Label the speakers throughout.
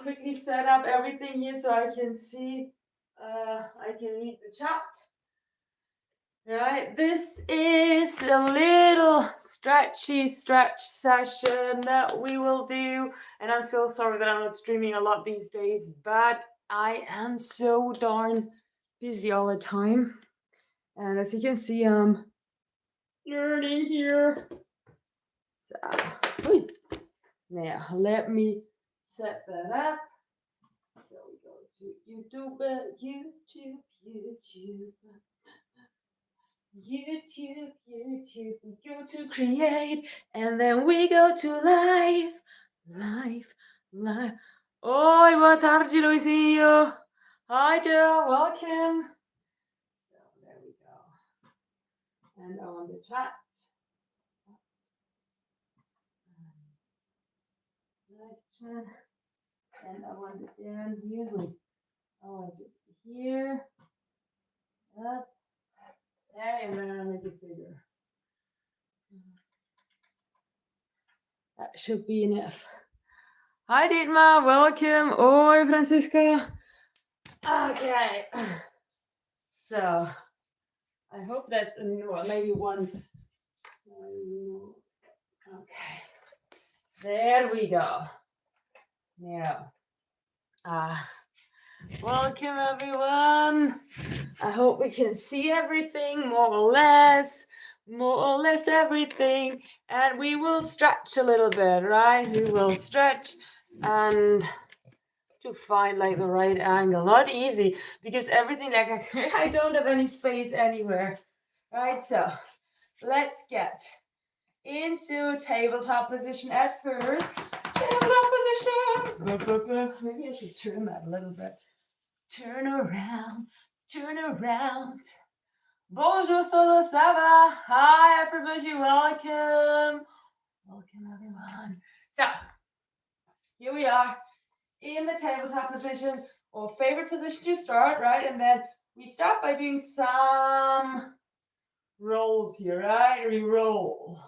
Speaker 1: quickly set up everything here so I can see, I can read the chat. Right, this is a little stretchy stretch session that we will do. And I'm so sorry that I'm not streaming a lot these days, but I am so darn busy all the time. And as you can see, I'm dirty here. So, now let me set that up. So we go to YouTube, we go to create, and then we go to live. Oi, boa tarde, Luizinho. Hi, Joe, welcome. So there we go. And on the chat. And I want it down here. I want it here. Up. Okay, and then I'll make it bigger. That should be enough. Hi, Dietmar. Welcome. Oi, Francisca. Okay. So, I hope that's maybe one. Okay. There we go. Now, welcome everyone. I hope we can see everything more or less everything, and we will stretch a little bit, right? We will stretch and to find like the right angle. Not easy because everything like I don't have any space anywhere, right? So let's get into tabletop position at first. Tabletop position. Maybe I should turn that a little bit. Turn around, turn around. Bonjour, solo Sava. Hi, everybody. Welcome. Welcome, everyone. So, here we are in the tabletop position, or favorite position to start, right? And then we start by doing some rolls here, right? We roll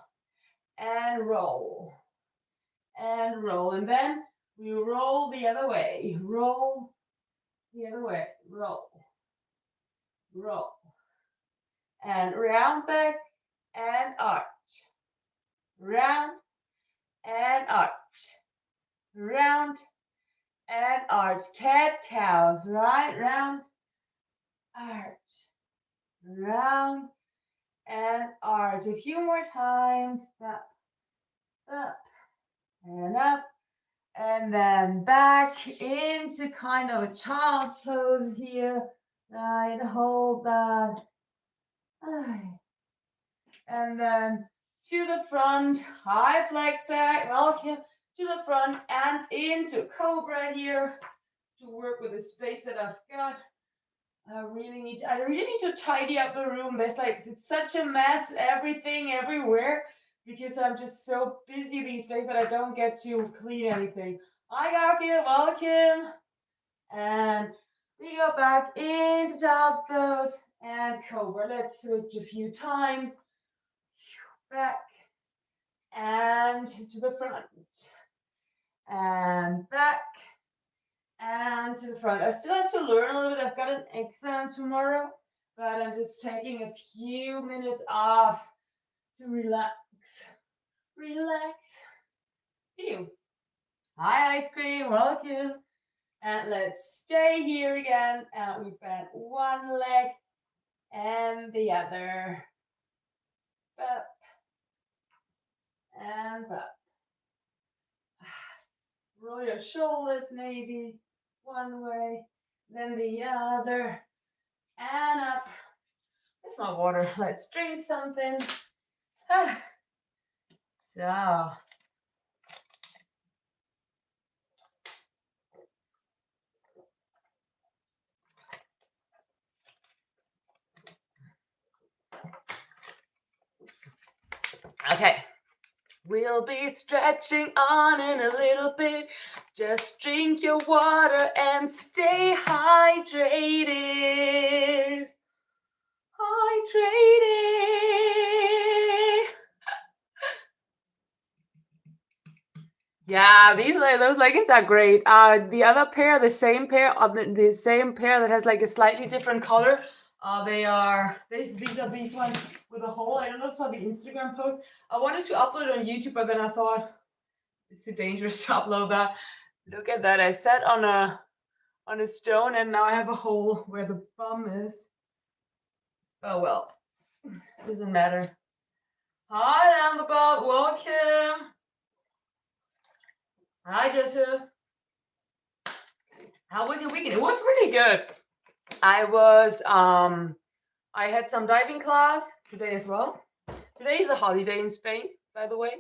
Speaker 1: and roll and roll, and then we roll the other way, roll the other way, roll, roll, and round back and arch, round and arch, round and arch, cat cows, right? Round, arch, round and arch. A few more times, up, up, and up, and then back into kind of a child pose here, right? Hold that, and then to the front, high flex tag, welcome to the front and into cobra here to work with the space that I've got. I really need to tidy up the room. There's like, it's such a mess, everything everywhere, because I'm just so busy these days that I don't get to clean anything. Hi Garfield, welcome. And we go back into child's pose and cobra. Let's switch a few times. Back and to the front and back and to the front. I still have to learn a little bit. I've got an exam tomorrow, but I'm just taking a few minutes off to relax. Relax. Phew. Hi, ice cream. Welcome. And let's stay here again. And we bend one leg and the other. Up and up. Roll your shoulders maybe one way, then the other, and up. It's my water. Let's drink something. So, okay. We'll be stretching on in a little bit. Just drink your water and stay hydrated. Hydrated. Yeah, those leggings are great. The other pair, the same pair of the same pair that has like a slightly different color. These are these ones with a hole. I don't know if saw the Instagram post. I wanted to upload it on YouTube, but then I thought it's too dangerous to upload that. Look at that. I sat on a stone and now I have a hole where the bum is. Oh well, doesn't matter. Hi, Amber, welcome. Hi, Joseph. How was your weekend? It was really good. I had some diving class today as well. Today is a holiday in Spain, by the way.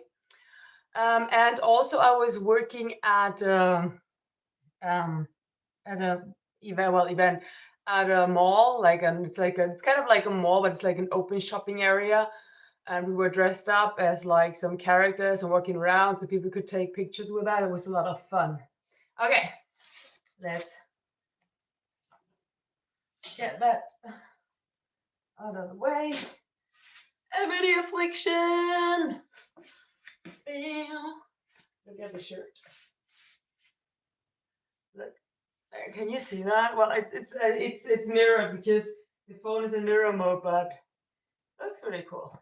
Speaker 1: And also I was working um, at a event at a mall, it's kind of like a mall, but it's like an open shopping area. And we were dressed up as like some characters and walking around so people could take pictures with that. It was a lot of fun. Okay, let's get that out of the way. Every affliction. Look at the shirt. Look, can you see that? Well, it's mirrored because the phone is in mirror mode, but looks really cool.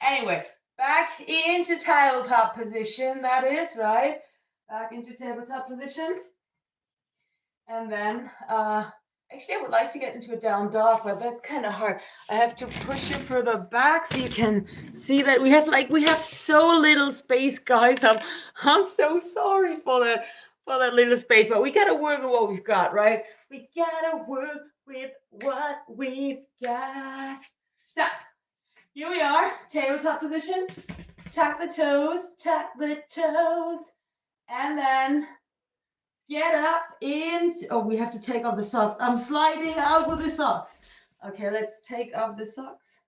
Speaker 1: Anyway, back into tabletop position. That is right. Back into tabletop position, and then actually, I would like to get into a down dog, but that's kind of hard. I have to push you further back so you can see that we have so little space, guys. I'm so sorry for that little space, but we gotta work with what we've got, right? We gotta work with what we've got. So here we are, tabletop position. Tuck the toes, and then get up into, oh, we have to take off the socks. I'm sliding out with the socks. Okay, let's take off the socks.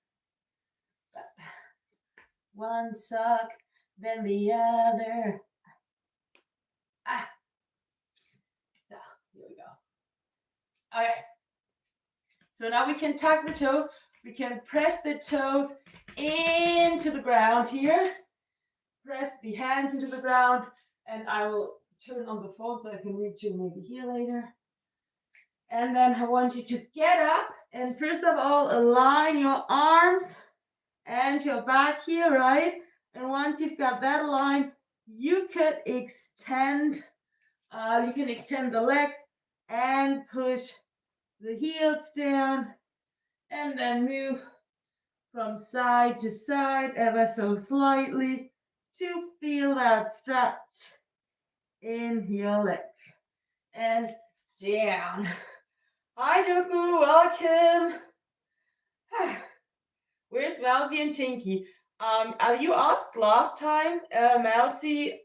Speaker 1: One sock, then the other. So, here we go. Okay. So now we can tuck the toes. We can press the toes into the ground here. Press the hands into the ground, and I will turn on the phone so I can reach you maybe here later. And then I want you to get up and first of all, align your arms and your back here, right? And once you've got that aligned, you could extend, you can extend the legs and push the heels down and then move from side to side ever so slightly to feel that stretch in your legs and down. Hi, Joku, welcome. Where's Mousy and Tinky? You asked last time, Mousy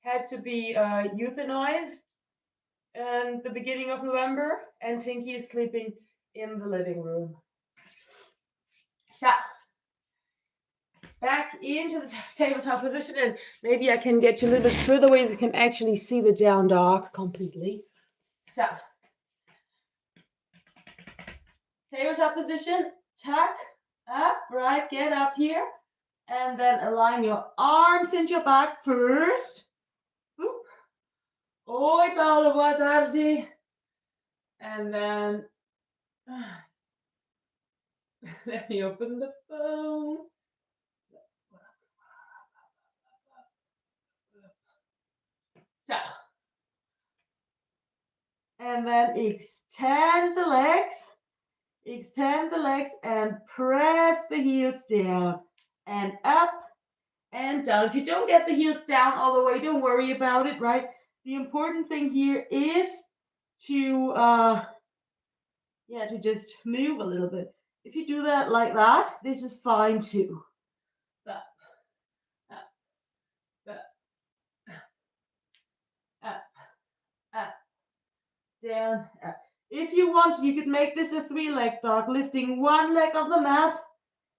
Speaker 1: had to be euthanized in the beginning of November, and Tinky is sleeping in the living room. So, back into the tabletop position, and maybe I can get you a little bit further away so you can actually see the down dog completely. So, tabletop position, tuck up, right, get up here, and then align your arms into your back first. Oi, Paolo, boa tarde. And then, let me open the phone. So, and then extend the legs and press the heels down and up and down. If you don't get the heels down all the way, don't worry about it, right? The important thing here is to just move a little bit. If you do that like that, this is fine too. Up, up, up, up, down, up. If you want, you could make this a 3-leg dog, lifting one leg off the mat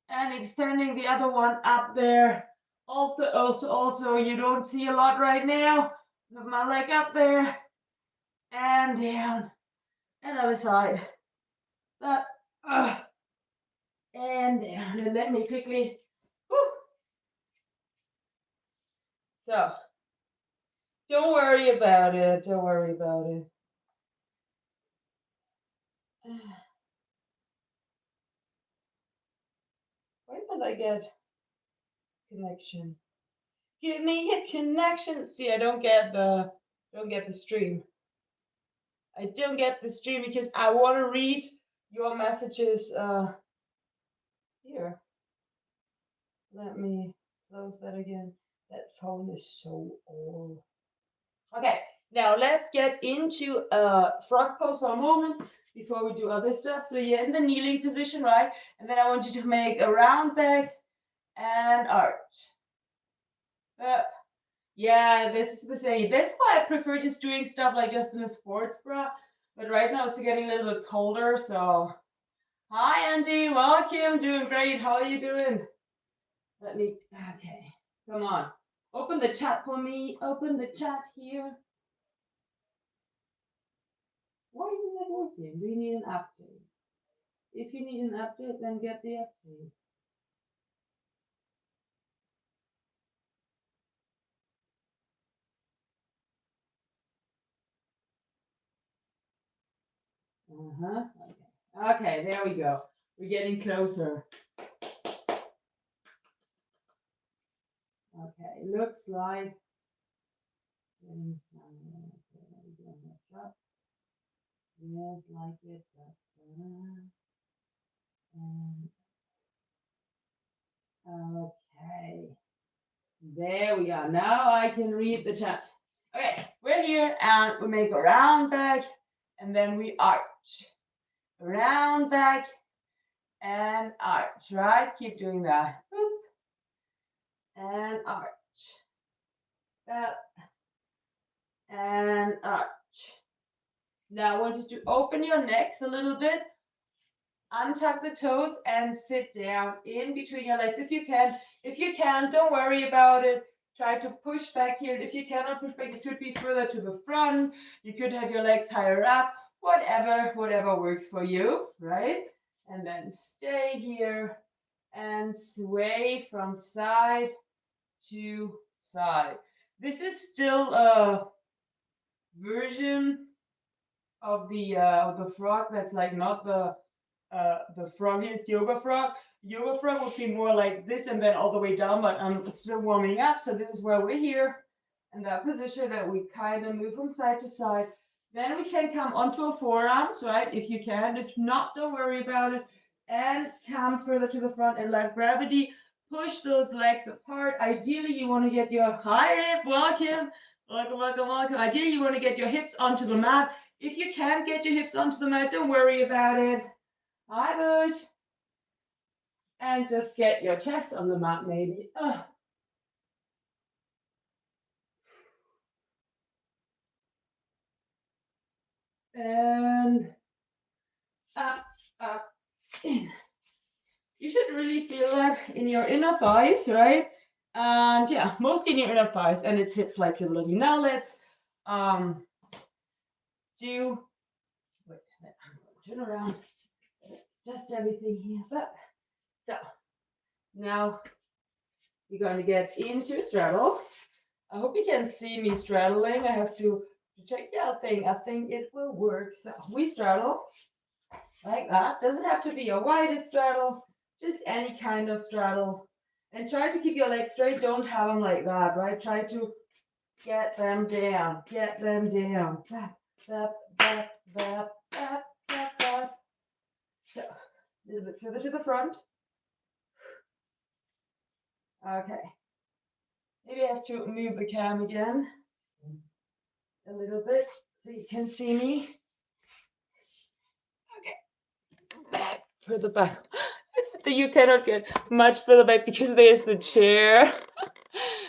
Speaker 1: and extending the other one up there. Also, you don't see a lot right now. Have my leg up there and down. Another side. Up, and down. And let me quickly. Whoo. So, Don't worry about it. Don't worry about it. Why did I get connection? Give me a connection. See, I don't get the stream. I don't get the stream because I want to read your messages here. Let me close that again. That phone is so old. Okay, now let's get into frog pose for a moment before we do other stuff. So you're in the kneeling position, right? And then I want you to make a round back and arch. Yeah, this is the same. That's why I prefer just doing stuff like just in a sports bra. But right now it's getting a little bit colder, so. Hi, Andy. Welcome. Doing great. How are you doing? Okay. Come on. Open the chat for me. Open the chat here. Why isn't that working? Do you need an update? If you need an update, then get the update. Okay. Okay, there we go. We're getting closer. Okay, looks like getting some. Yes, like it. Okay. There we are. Now I can read the chat. Okay, we're here and we make a round back and then we arch. Round back and arch, right? Keep doing that. Boop. And arch. Up. And arch. Now I want you to open your necks a little bit. Untuck the toes and sit down in between your legs if you can. If you can, don't worry about it. Try to push back here. If you cannot push back, it could be further to the front. You could have your legs higher up. Whatever works for you, right? And then stay here and sway from side to side. This is still a version of the frog that's like not the froggiest yoga frog. Yoga frog would be more like this and then all the way down, but I'm still warming up. So this is where we're here in that position that we kind of move from side to side. Then we can come onto our forearms, right? If you can. If not, don't worry about it. And come further to the front and let gravity push those legs apart. Ideally, you want to get your high hip. Welcome. Ideally, you want to get your hips onto the mat. If you can't get your hips onto the mat, don't worry about it. Hi, Bush. And just get your chest on the mat, maybe. And up, in. You should really feel that in your inner thighs, right? And yeah, mostly in your inner thighs, and it's hip flexibility. Now let's do. Wait, turn around. Just everything here. But so now we're going to get into straddle. I hope you can see me straddling. I have to check the other thing. I think it will work. So we straddle like that. Doesn't have to be a wide straddle, just any kind of straddle. And try to keep your legs straight. Don't have them like that, right? Try to get them down. Get them down. Bap, bap, bap, bap, bap, bap. So, a little bit further to the front. Okay. Maybe I have to move the cam again a little bit so you can see me. Okay. Back, further back. You cannot get much further back because there's the chair.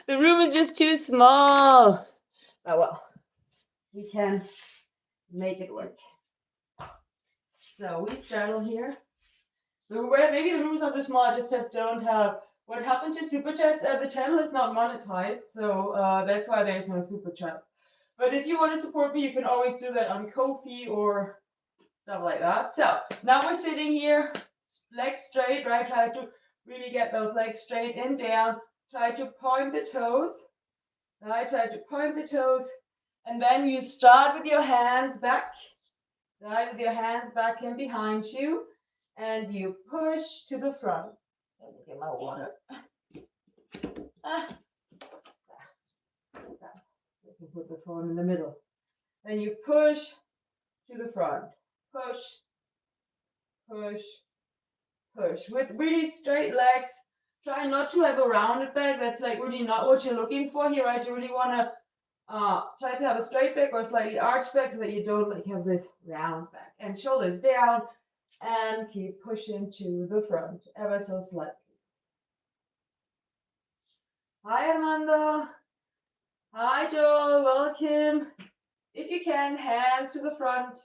Speaker 1: The room is just too small. Oh well, we can make it work. So we straddle here. Maybe the rooms are too small. I just don't have. What happened to super chats? The channel is not monetized, so that's why there's no super chat. But if you want to support me, you can always do that on Ko-fi or stuff like that. So now we're sitting here, legs straight, right? Try to really get those legs straight and down. Try to point the toes. Right, try to point the toes. And then you start with your hands back, right, with your hands back and behind you. And you push to the front. Let me get my water. Ah, you can put the phone in the middle. Then you push to the front. Push, push, push. With really straight legs. Try not to have a rounded back. That's like really not what you're looking for here, right? You really want to try to have a straight back or slightly arched back so that you don't like have this round back. And shoulders down and keep pushing to the front ever so slightly. Hi Armando. Hi Joel, welcome. If you can, hands to the front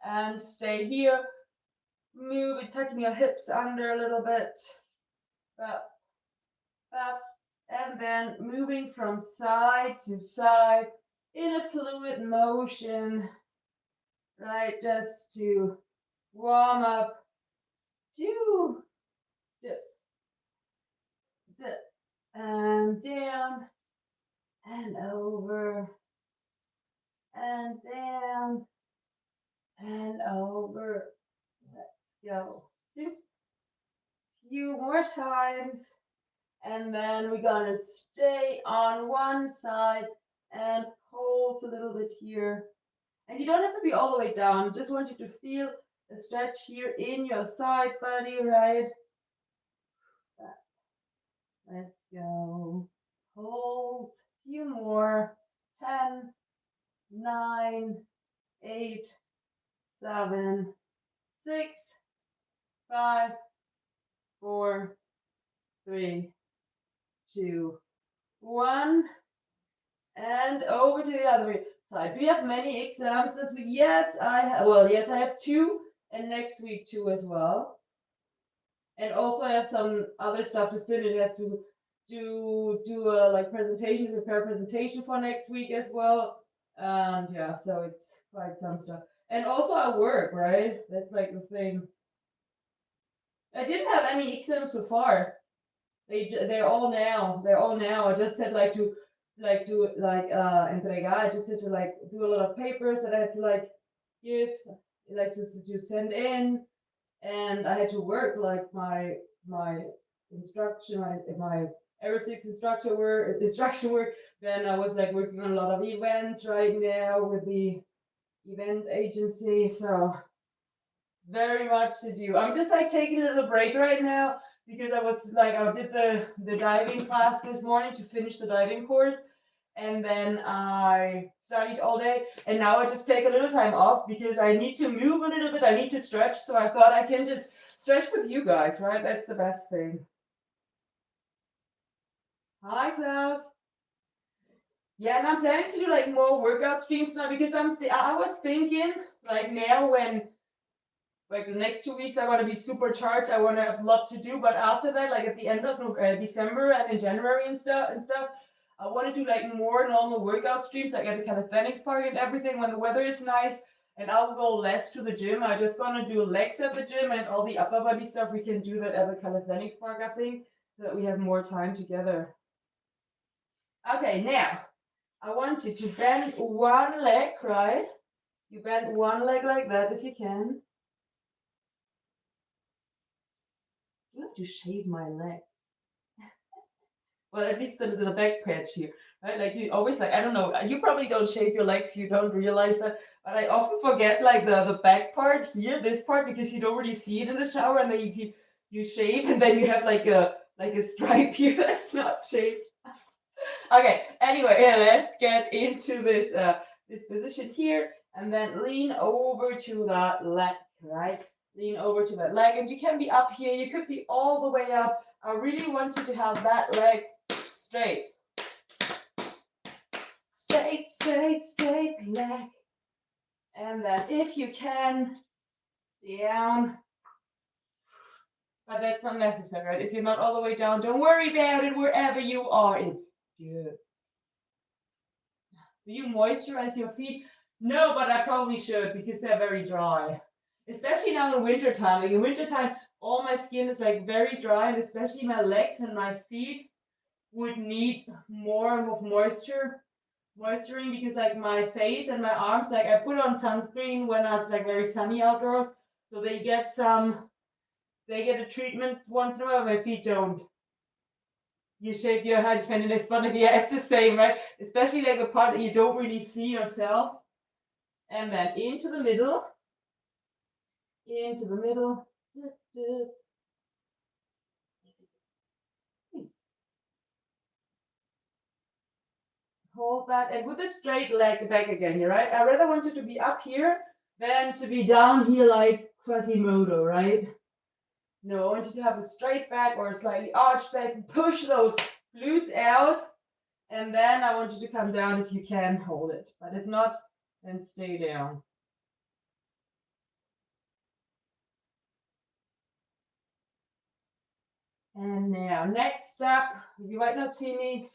Speaker 1: and stay here. Move it, tucking your hips under a little bit. Up, up, and then moving from side to side in a fluid motion, right? Just to warm up. Two, dip, dip, and down, and over, and down, and over. Let's go. Two, few more times. And then we're gonna stay on one side and pulse a little bit here. And you don't have to be all the way down. I just want you to feel a stretch here in your side body, right? Let's go. Hold. Few more. 10, 9, 8, 7, 6, 5, 4, 3, 2, 1. And over to the other side. Do you have many exams this week? Yes, I have. Well, yes, I have 2, and next week 2 as well. And also I have some other stuff to finish. I have to do a like presentation, prepare a presentation for next week as well. Yeah, so it's quite some stuff. And also I work, right? That's like the thing. I didn't have any exams so far. They're all now. They're all now. I just said entregar. I just had to like do a lot of papers that I had to like give, like to send in, and I had to work like my instruction, my aerosix instruction work. Then I was like working on a lot of events right now with the event agency. So very much to do. I'm just like taking a little break right now because I did the diving class this morning to finish the diving course. And then I studied all day, and now I just take a little time off because I need to move a little bit. I need to stretch, so I thought I can just stretch with you guys, right? That's the best thing. Hi, Klaus. Yeah, and I'm planning to do like more workout streams now because I was thinking like now when like the next 2 weeks I want to be supercharged. I want to have a lot to do, but after that, like at the end of December and in January and stuff, I want to do like more normal workout streams, like at the calisthenics park and everything when the weather is nice. And I'll go less to the gym. I just want to do legs at the gym, and all the upper body stuff we can do that at the calisthenics park, I think, so that we have more time together. Okay, now I want you to bend one leg, right? You bend one leg like that if you can. I have to shave my legs. Well, at least the back patch here, right? Like you always like, I don't know, you probably don't shave your legs, you don't realize that, but I often forget like the back part here, this part, because you don't really see it in the shower, and then you shave, and then you have like a stripe here that's not shaved. Okay, anyway, yeah, let's get into this position here, and then lean over to that leg, right? Lean over to that leg, and you can be up here, you could be all the way up. I really want you to have that leg straight. Straight leg. And then if you can, down. But that's not necessary, right? If you're not all the way down, don't worry about it wherever you are. It's good. Do you moisturize your feet? No, but I probably should because they're very dry. Especially now in winter time. Like in winter time, all my skin is like very dry, and especially my legs and my feet. would need more of moisturing, because like my face and my arms, like I put on sunscreen when it's like very sunny outdoors, so they get a treatment once in a while. My feet don't. You shake your head, find the next button. Yeah, it's the same, right? Especially like a part that you don't really see yourself. And then into the middle. Into the middle. Hold that, and with a straight leg back again here, right? I rather want you to be up here than to be down here like Quasimodo, right? No, I want you to have a straight back or a slightly arched back. Push those glutes out, and then I want you to come down if you can hold it. But if not, then stay down. And now, next step, you might not see me,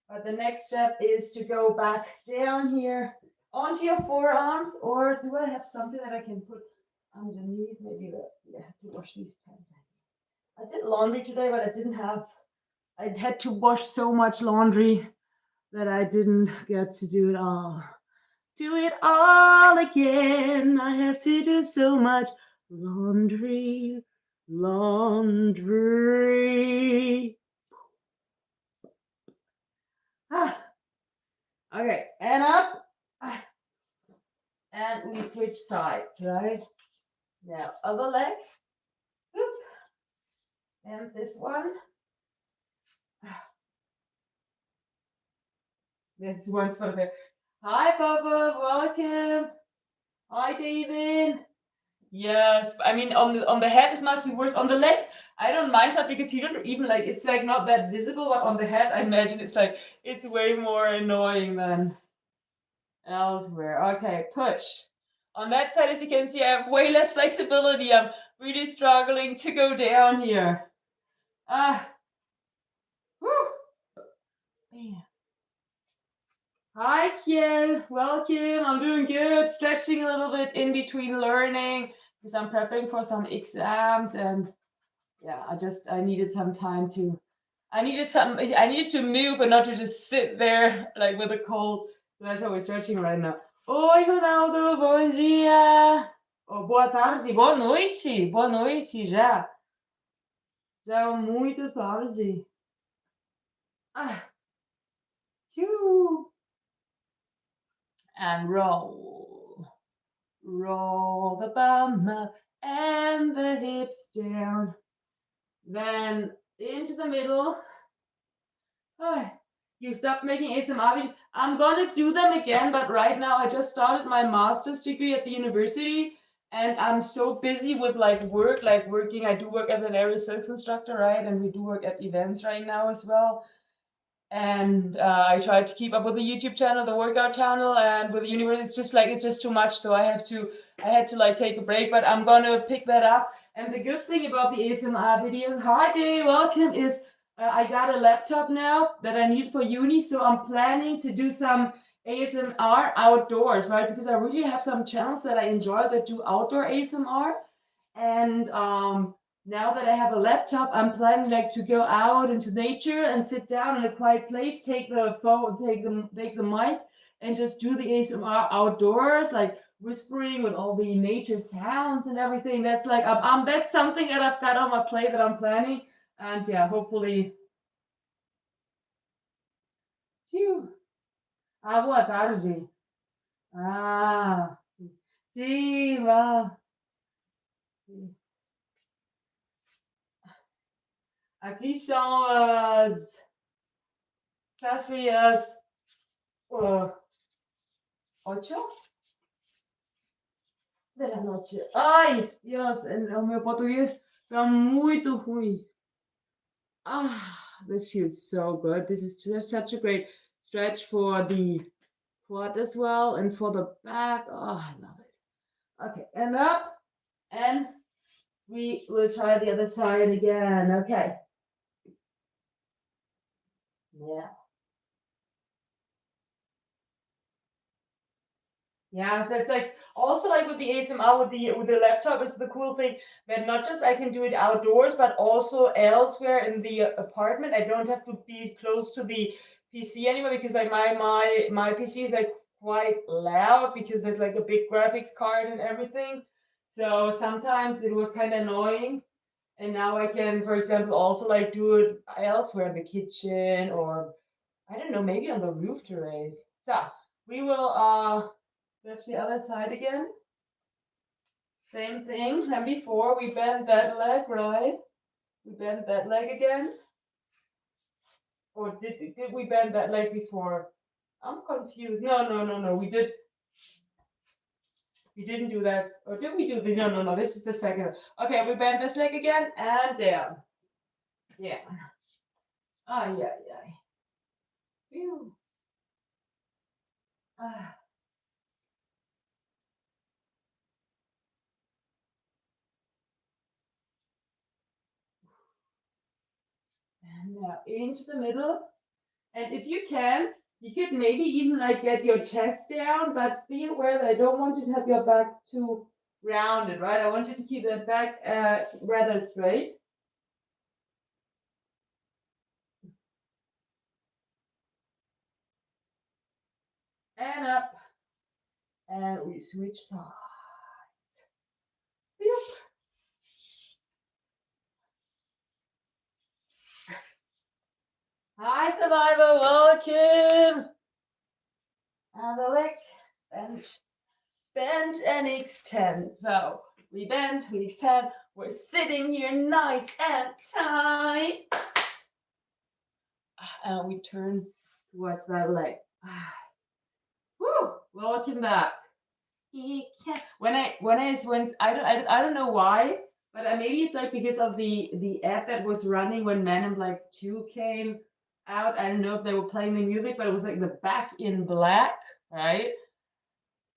Speaker 1: but the next step is to go back down here onto your forearms, or do I have something that I can put underneath? Maybe I have to wash these pants. I did laundry today, but I had to wash so much laundry that I didn't get to do it all. Do it all again. I have to do so much laundry. Okay, and up. And we switch sides, right? Now, other leg. And this one. This one's for the. Hi, Papa. Welcome. Hi, David. Yes, I mean on the head it must be worse. On the legs, I don't mind that because you don't even like it's like not that visible, but on the head, I imagine it's way more annoying than elsewhere. Okay, push. On that side, as you can see, I have way less flexibility. I'm really struggling to go down here. Whew. Hi, Kiel. Welcome. I'm doing good. Stretching a little bit in between learning because I'm prepping for some exams, and yeah, I needed some time to. I needed to move and not to just sit there like with a cold. So that's why we're stretching right now. Oi, Ronaldo. Bom dia. Oh, boa tarde. Boa noite. Boa noite já. Já é muito tarde. Phew. And roll. Roll the bum up and the hips down. Then into the middle. You stopped making ASMR videos. I'm gonna do them again, but right now I just started my master's degree at the university, and I'm so busy with working. I do work as an aerial silks instructor, right? And we do work at events right now as well. And I try to keep up with the YouTube channel, the workout channel, and with the university. It's just too much. So I had to like take a break, but I'm gonna pick that up. And the good thing about the ASMR videos, hi Jay, welcome, is I got a laptop now that I need for uni. So I'm planning to do some ASMR outdoors, right? Because I really have some channels that I enjoy that do outdoor ASMR. And now that I have a laptop, I'm planning like to go out into nature and sit down in a quiet place, take the phone, take the mic, and just do the ASMR outdoors, like whispering with all the nature sounds and everything. That's like that's something that I've got on my plate that I'm planning, and yeah, hopefully. Phew. Boa tarde. Sim, wow. Aqui são casi as 8 de la noche. Ai, Deus, o meu português tá muito ruim. This feels so good. This is just such a great stretch for the quad as well and for the back. Oh, I love it. Okay, and up, and we will try the other side again. Okay. Yeah. Yeah, that's like also like with the ASMR with the laptop is the cool thing that not just I can do it outdoors, but also elsewhere in the apartment. I don't have to be close to the PC anymore because like my PC is like quite loud because there's like a big graphics card and everything. So sometimes it was kind of annoying. And now I can, for example, also like do it elsewhere in the kitchen or I don't know, maybe on the roof terrace. So we will touch the other side again. Same thing. And before we bend that leg, right? We bend that leg again. Or did we bend that leg before? I'm confused. No. We didn't do that. Or did we do the no. This is the second. Okay, we bend this leg again and down. Yeah. Ah, yeah. Phew. Ah. And now into the middle. And if you can, you could maybe even like get your chest down, but be aware that I don't want you to have your back too rounded, right? I want you to keep the back rather straight. And up. And we switch sides. Yep. Hi, survivor, welcome. And the leg, bend and extend. So we bend, we extend. We're sitting here nice and tight. And we turn towards that leg. Woo! Welcome back. When I don't know why, but maybe it's like because of the ad that was running when Men in Black 2 came out. I don't know if they were playing the music, but it was like the Back in Black, right?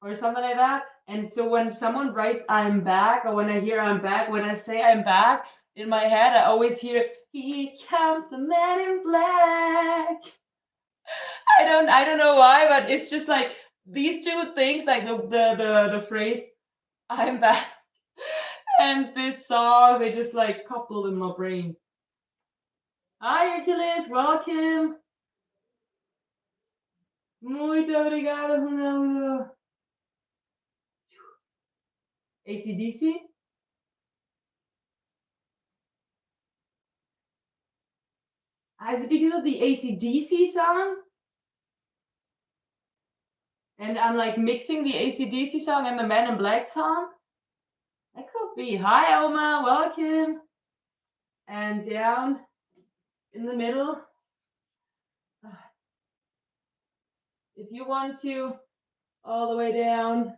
Speaker 1: Or something like that. And so when someone writes I'm back, or when I hear I'm back, when I say I'm back, in my head I always hear here comes the Man in Black. I don't know why, but it's just like these two things, like the phrase "I'm back" and this song, they just like coupled in my brain. Hi Hercules, welcome. Muito obrigado, Ronaldo. AC/DC? Is it because of the AC/DC song? And I'm like mixing the AC/DC song and the Men in Black song? That could be. Hi Oma, welcome. And down in the middle. If you want to, all the way down.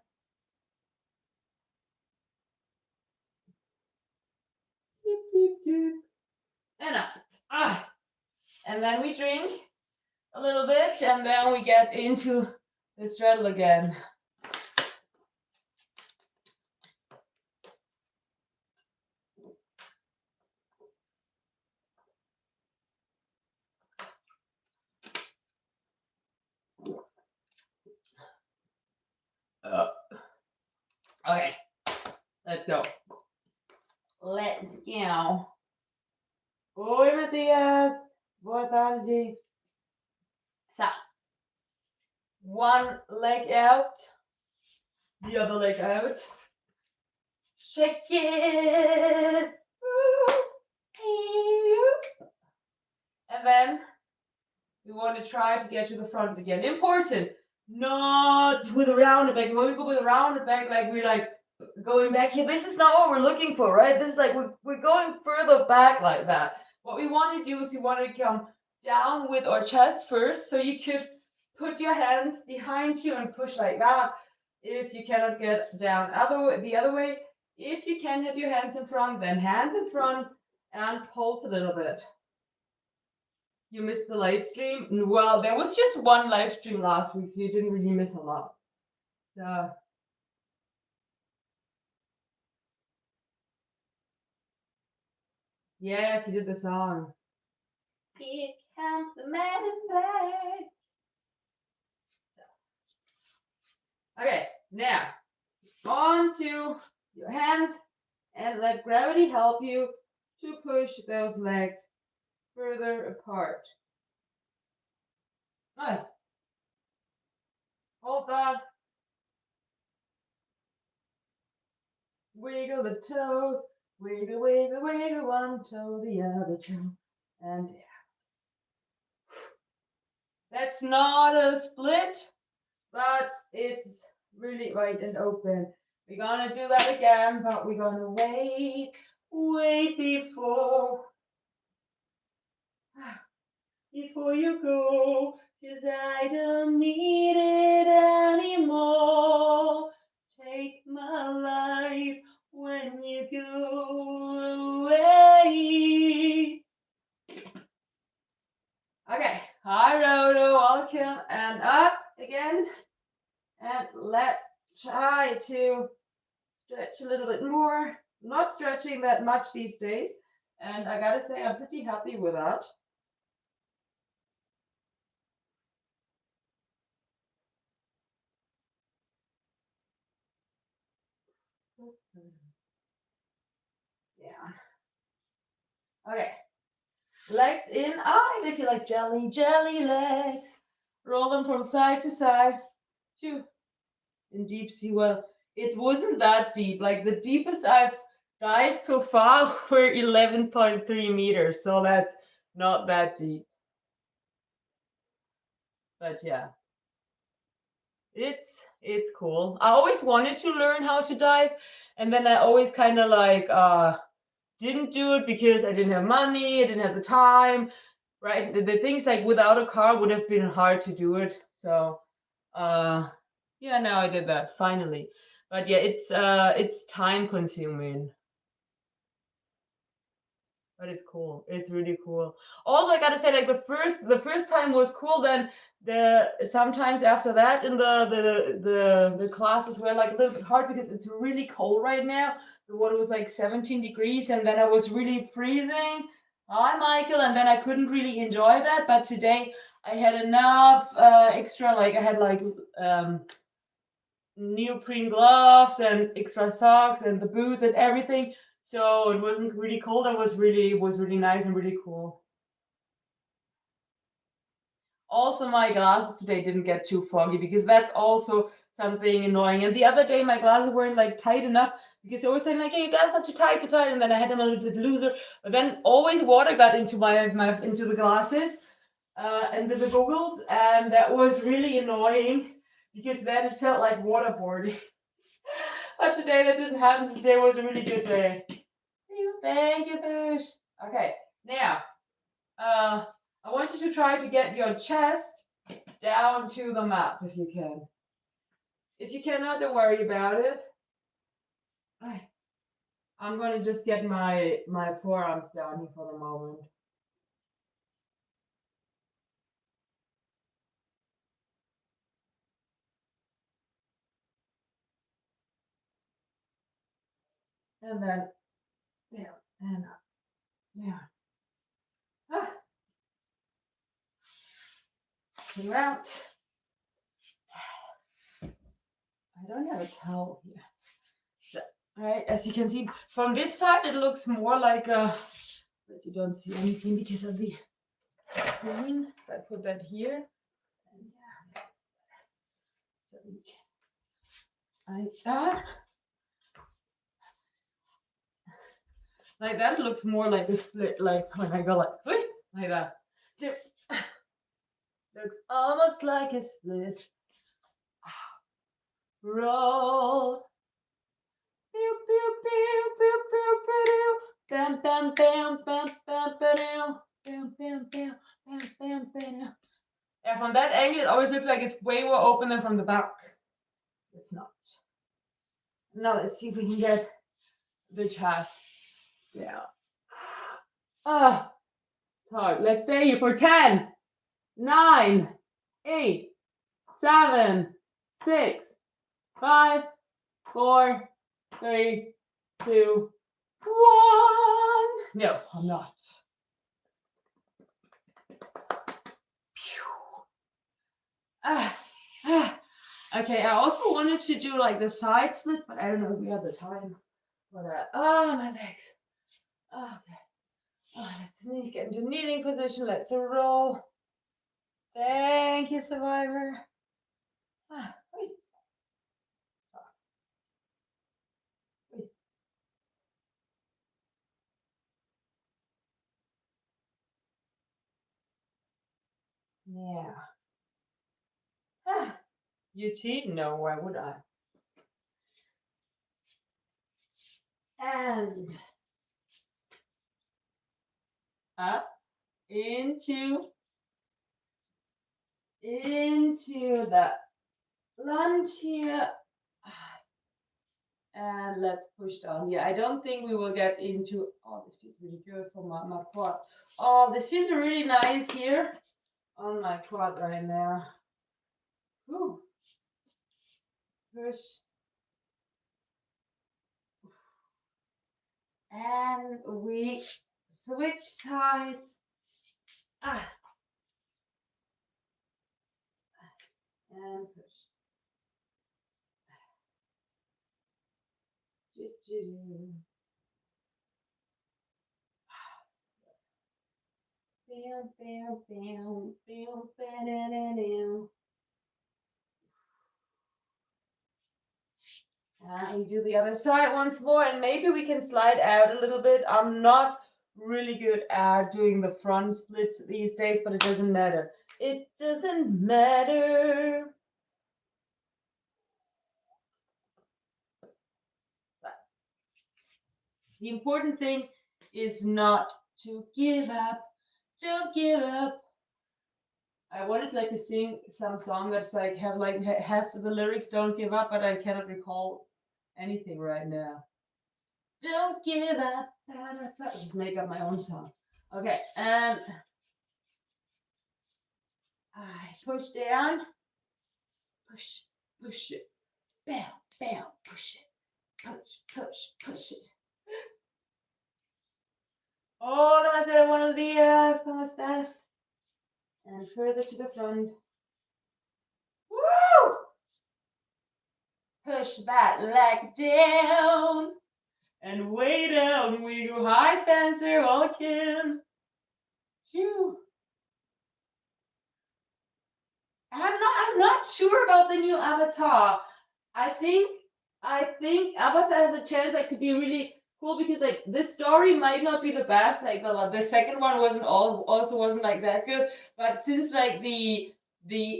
Speaker 1: And up. And then we drink a little bit, and then we get into the straddle again. Okay, let's go. Let's go. Oi, Matthias. Boa tarde. So, one leg out, the other leg out. Shake it. And then we want to try to get to the front again. Important, not with a rounded back. When we go with a rounded back, like we're like going back here. This is not what we're looking for, right? This is like we're going further back like that. What we want to do is we want to come down with our chest first. So you could put your hands behind you and push like that. If you cannot get down the other way, if you can have your hands in front, then hands in front and pulse a little bit. You missed the live stream? Well, there was just one live stream last week, so you didn't really miss a lot. So yes, he did the song. Here comes the Man in Black. So. Okay, now onto your hands and let gravity help you to push those legs further apart. Right. Hold that. Wiggle the toes. Wiggle, wiggle, wiggle one toe, the other toe. And yeah. That's not a split, but it's really right and open. We're gonna do that again, but we're gonna wait before you go, 'cause I don't need it anymore. Take my life when you go away. Okay, hi Rodo, welcome, and up again. And let's try to stretch a little bit more. Not stretching that much these days, and I gotta say I'm pretty happy with that. Yeah. Okay. Legs in. They feel like jelly, jelly legs. Roll them from side to side. Two. In deep sea. Well, it wasn't that deep. Like the deepest I've dived so far were 11.3 meters. So that's not that deep. But yeah. It's cool. I always wanted to learn how to dive, and then I always kind of like didn't do it because I didn't have money, I didn't have the time, right? The things like without a car would have been hard to do it. So yeah, now I did that finally. But yeah, it's time consuming. But it's cool. It's really cool. Also, I gotta say, like the first time was cool. Then the sometimes after that in the classes were like a little bit hard because it's really cold right now. The water was like 17 degrees, and then I was really freezing. Hi, Michael, and then I couldn't really enjoy that. But today I had enough extra. Like I had like neoprene gloves and extra socks and the boots and everything. So it wasn't really cold. It was really nice and really cool. Also, my glasses today didn't get too foggy because that's also something annoying. And the other day, my glasses weren't like tight enough because they always saying like, "Hey, that's such a tight," and then I had them a little bit looser. But then always water got into my into the glasses and the goggles, and that was really annoying because then it felt like waterboarding. But today that didn't happen. Today was a really good day. Thank you, Fish. Okay, now I want you to try to get your chest down to the mat if you can. If you cannot, don't worry about it. I'm going to just get my forearms down here for the moment. And then down and up. Down. Clear out. I don't have a towel here. So, all right, as you can see, from this side it looks more like a, but you don't see anything because of the screen. I put that here. And yeah. So we can, like that. Like that looks more like a split, like when I go like that. Looks almost like a split. Roll. Pew, pew, pew, pew, pew, pew. Bam, bam, bam, bam, bam, bam, bam, bam, bam, bam, bam, bam. And from that angle, it always looks like it's way more open than from the back. It's not. Now let's see if we can get the chest. Yeah. Ah, it's hard. Let's stay here for 10, 9, 8, 7, 6, 5, 4, 3, 2, 1. No, I'm not. Okay, I also wanted to do like the side splits, but I don't know if we have the time for that. Oh, my legs. Oh, okay. Oh, let's get into kneeling position. Let's roll. Thank you, survivor. Ah, wait, wait. Yeah. Ah, you cheat? No, why would I? And up, into the lunge here. And let's push down. Yeah, I don't think we will get into. Oh, this feels really good for my quad. Oh, this feels really nice here on my quad right now. Whew. Push. And we switch sides. Ah, and push. Bam, bam, bam, bam, bam. And we do the other side once more, and maybe we can slide out a little bit. I'm not really good at doing the front splits these days, but it doesn't matter. It doesn't matter. The important thing is not to give up. Don't give up. I wanted like to sing some song that's like have like has the lyrics "Don't give up," but I cannot recall anything right now. Don't give up. Da, da, da. Just make up my own song. Okay, and I push down, push, push it, bam, bam, push it, push it. Hola, Marcelo, buenos días, ¿cómo estás? And further to the front. Woo! Push that leg down. And way down we go. Hi, Spencer, welcome. Phew. I'm not sure about the new Avatar. I think Avatar has a chance like to be really cool because like this story might not be the best. Like the second one wasn't also wasn't like that good. But since like the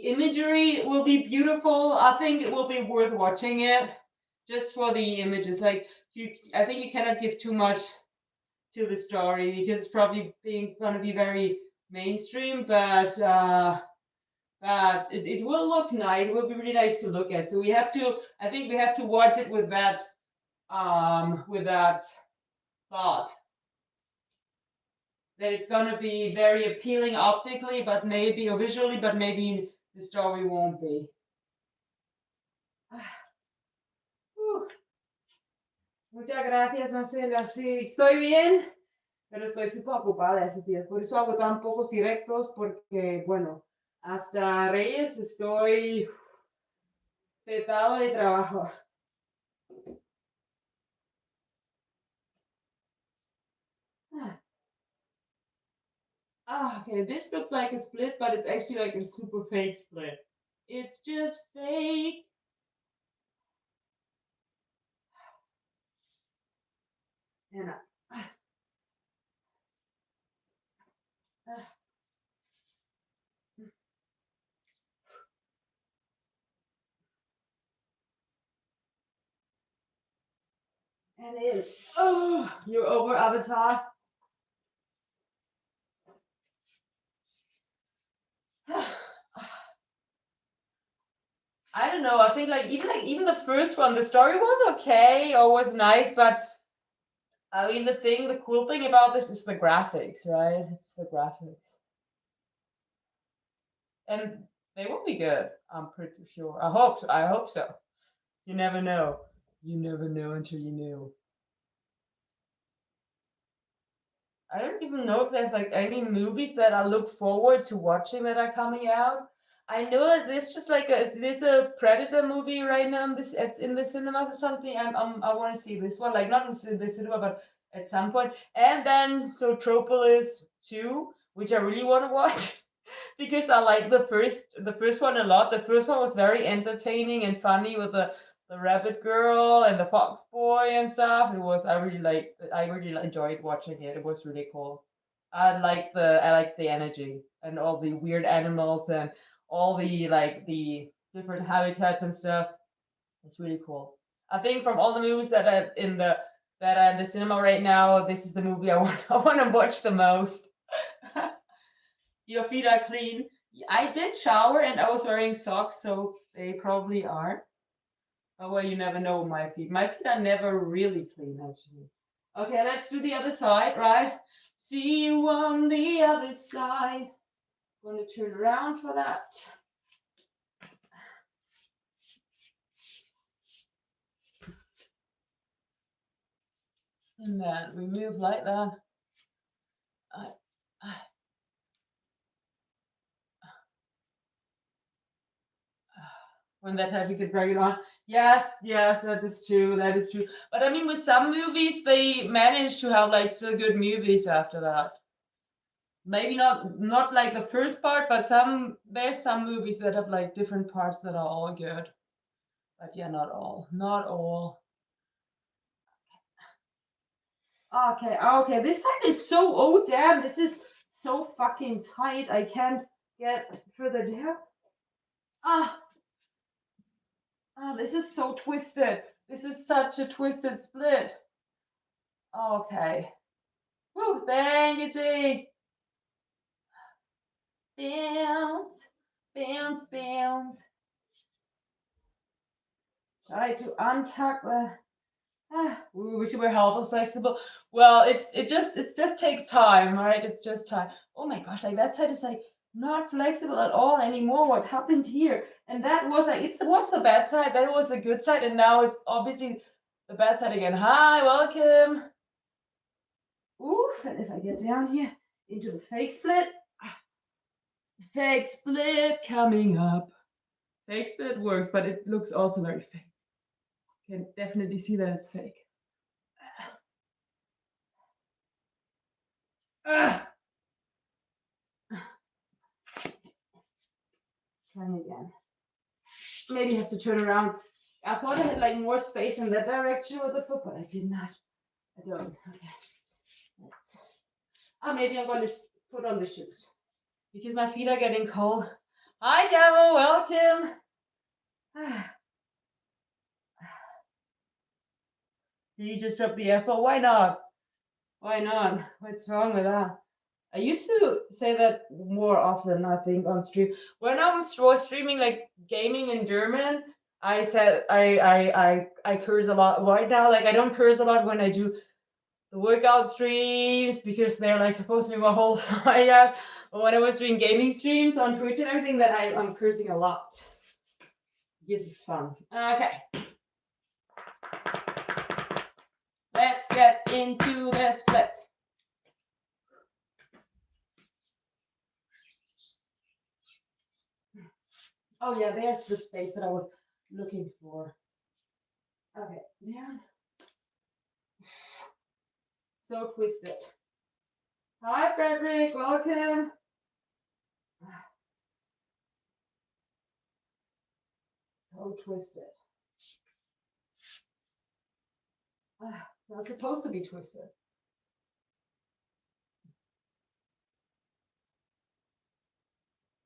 Speaker 1: imagery will be beautiful, I think it will be worth watching it just for the images. Like I think you cannot give too much to the story because it's probably being gonna be very mainstream, but it will look nice. It will be really nice to look at. So we have to. I think we have to watch it with that thought that it's gonna be very appealing optically, but maybe or visually, but maybe the story won't be. Muchas gracias, Marcela. Sí, estoy bien, pero estoy súper ocupada esos días. Por eso hago tan pocos directos, porque, bueno, hasta Reyes estoy petado de trabajo. Okay, this looks like a split, but it's actually like a super fake split. It's just fake. And in. Oh, you're over, Avatar. I don't know. I think like even the first one, the story was okay or was nice, but I mean the cool thing about this is the graphics, right? It's the graphics, and they will be good. I'm pretty sure. I hope. So. I hope so. You never know. You never know until you know. I don't even know if there's like any movies that I look forward to watching that are coming out. I know that there's just like there's a Predator movie right now. It's in the cinemas or something. I want to see this one, like not in the cinema, but at some point. And then so Tropolis 2, which I really want to watch because I like the first one a lot. The first one was very entertaining and funny with the rabbit girl and the fox boy and stuff. I really enjoyed watching it. It was really cool. I like the energy and all the weird animals and all the different habitats and stuff. It's really cool. I think from all the movies that are in the cinema right now, this is the movie I want I want to watch the most. Your feet are clean. I did shower and I was wearing socks, so they probably are. Oh well, you never know my feet. My feet are never really clean actually. Okay, let's do the other side, right? See you on the other side. Going to turn around for that. And then we move like that. When that heavy could drag it on. Yes, yes, that is true. That is true. But I mean, with some movies, they manage to have like still good movies after that. Maybe not like the first part, but there's some movies that have like different parts that are all good. But yeah, not all. Not all. Okay, okay. This side is so oh damn, this is so fucking tight. I can't get further down. Ah, this is so twisted. This is such a twisted split. Okay. Woo, thank you, G. Bounce, bounce, bounce. Try to untuck the. We wish we were health flexible. Well, it just takes time, right? It's just time. Oh my gosh, like that side is like not flexible at all anymore. What happened here? And that was like it was the bad side, that was the good side, and now it's obviously the bad side again. Hi, welcome. Oof, and if I get down here into the fake split, fake split coming up. Fake split works, but it looks also very fake. Can definitely see that it's fake. Ah. Trying again. Maybe have to turn around. I thought I had like more space in that direction with the foot, but I did not. I don't. Okay. Maybe I'm going to put on the shoes because my feet are getting cold. Hi, Javo. Welcome. Did you just drop the F-bomb? Why not? Why not? What's wrong with that? I used to say that more often, I think, on stream. When I was streaming like gaming in German, I said I curse a lot. Right now, like I don't curse a lot when I do the workout streams because they're like supposed to be my whole side. But when I was doing gaming streams on Twitch and everything, that I'm cursing a lot. Yes, it's fun. Okay. Let's get into the split. Oh yeah, there's the space that I was looking for. Okay, down. So twisted. Hi, Frederick. Welcome. So twisted. It's not supposed to be twisted.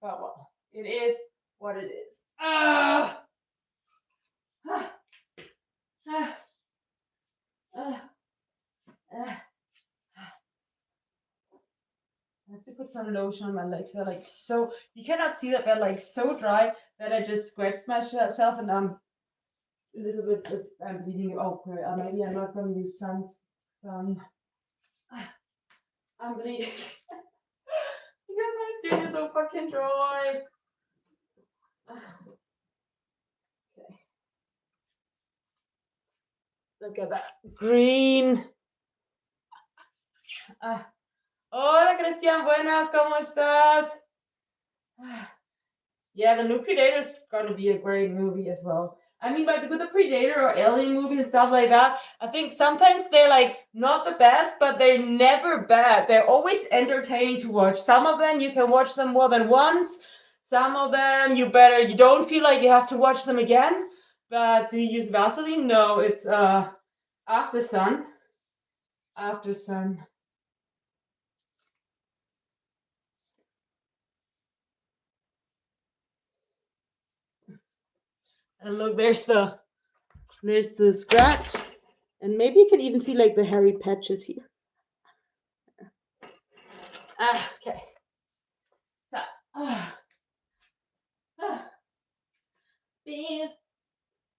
Speaker 1: Oh well, it is what it is. Ah! Ah! Ah! Ah! Ah! I have to put some lotion on my legs. They're like so, you cannot see that they're like so dry that I just scratched myself and I'm a little bit, I'm bleeding. Oh, maybe I'm not going to use sun. I'm bleeding because my skin is so fucking dry. Okay. Look at that. Green. Hola, Cristian. Buenas. ¿Cómo estás? Yeah, the new Predator is gonna be a great movie as well. I mean, with the Predator or Alien movies and stuff like that, I think sometimes they're like not the best, but they're never bad. They're always entertaining to watch. Some of them you can watch them more than once. Some of them you don't feel like you have to watch them again. But do you use Vaseline? No, it's After Sun. After Sun. And look, there's the scratch. And maybe you can even see like the hairy patches here. Okay. So,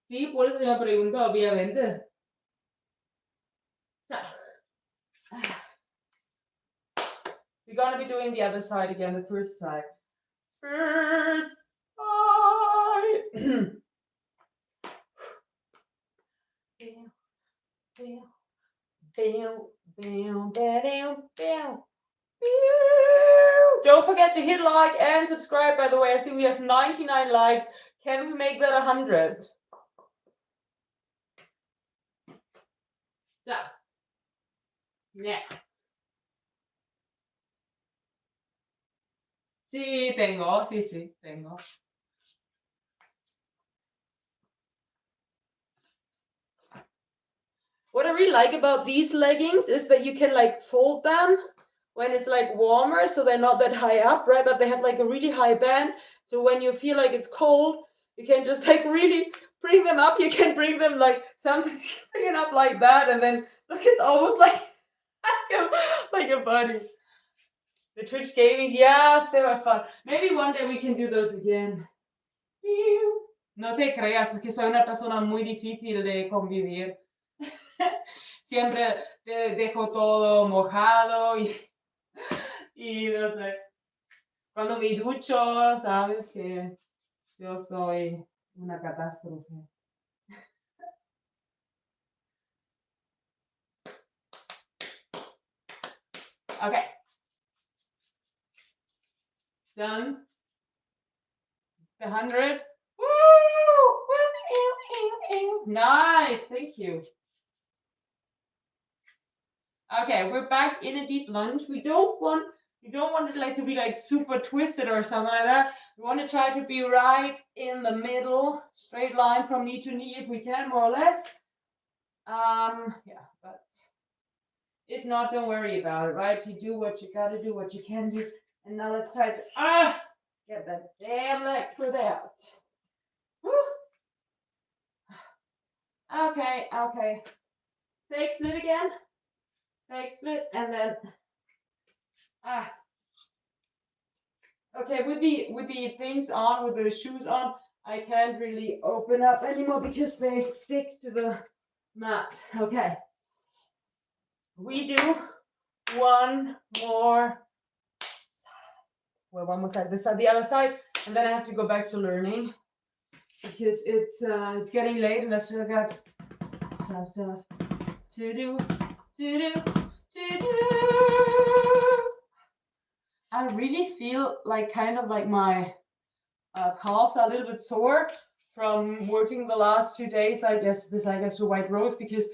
Speaker 1: sí, por eso yo pregunto, obviamente. So, we're gonna be doing the other side again, the first side. First side. Don't forget to hit like and subscribe, by the way. I see we have 99 likes. Can we make that 100? So, yeah. Sí, tengo. What I really like about these leggings is that you can like fold them when it's like warmer, so they're not that high up, right? But they have like a really high band. So when you feel like it's cold, you can just like really bring them up. You can bring them like sometimes you can bring it up like that, and then look, it's almost like a body. The Twitch gaming, yes, they were fun. Maybe one day we can do those again. No te creas, es que soy una persona muy difícil de convivir. Siempre te dejo todo mojado y no sé. Cuando me ducho, sabes que yo soy una catástrofe. Okay. Done. The 100. Woo! Nice. Thank you. Okay, we're back in a deep lunge. We don't want it like to be like super twisted or something like that. We want to try to be right in the middle, straight line from knee to knee if we can, more or less. Yeah, but if not, don't worry about it, right? You do what you gotta do, what you can do. And now let's try to get that damn leg further out. Woo. Okay. Fake split again. Fake split and then okay, with the things on, with the shoes on, I can't really open up anymore because they stick to the mat. Okay. We do one more side. This side, the other side, and then I have to go back to learning because it's getting late and I still got some stuff to do. I really feel like kind of like my calves are a little bit sore from working the last 2 days. I guess a white rose because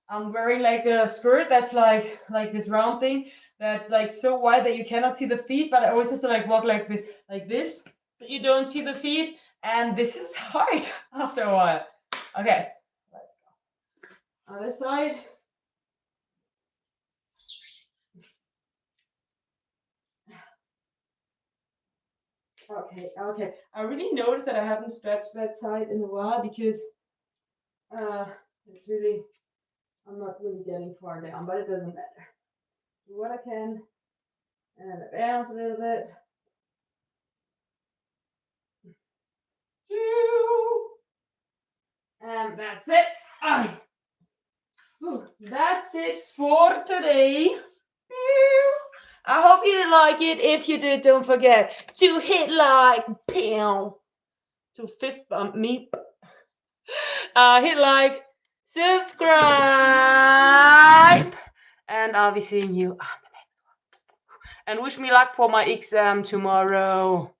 Speaker 1: I'm wearing like a skirt that's like this round thing that's like so wide that you cannot see the feet, but I always have to like walk like this so you don't see the feet, and this is hard after a while. Okay, let's go. Other side. Okay. I really noticed that I haven't stretched that side in a while because it's really, I'm not really getting far down, but it doesn't matter. Do what I can and advance a little bit. And that's it. That's it for today. I hope you did like it. If you did, don't forget to hit like, to fist bump me. Hit like, subscribe, and I'll be seeing you on the next one. And wish me luck for my exam tomorrow.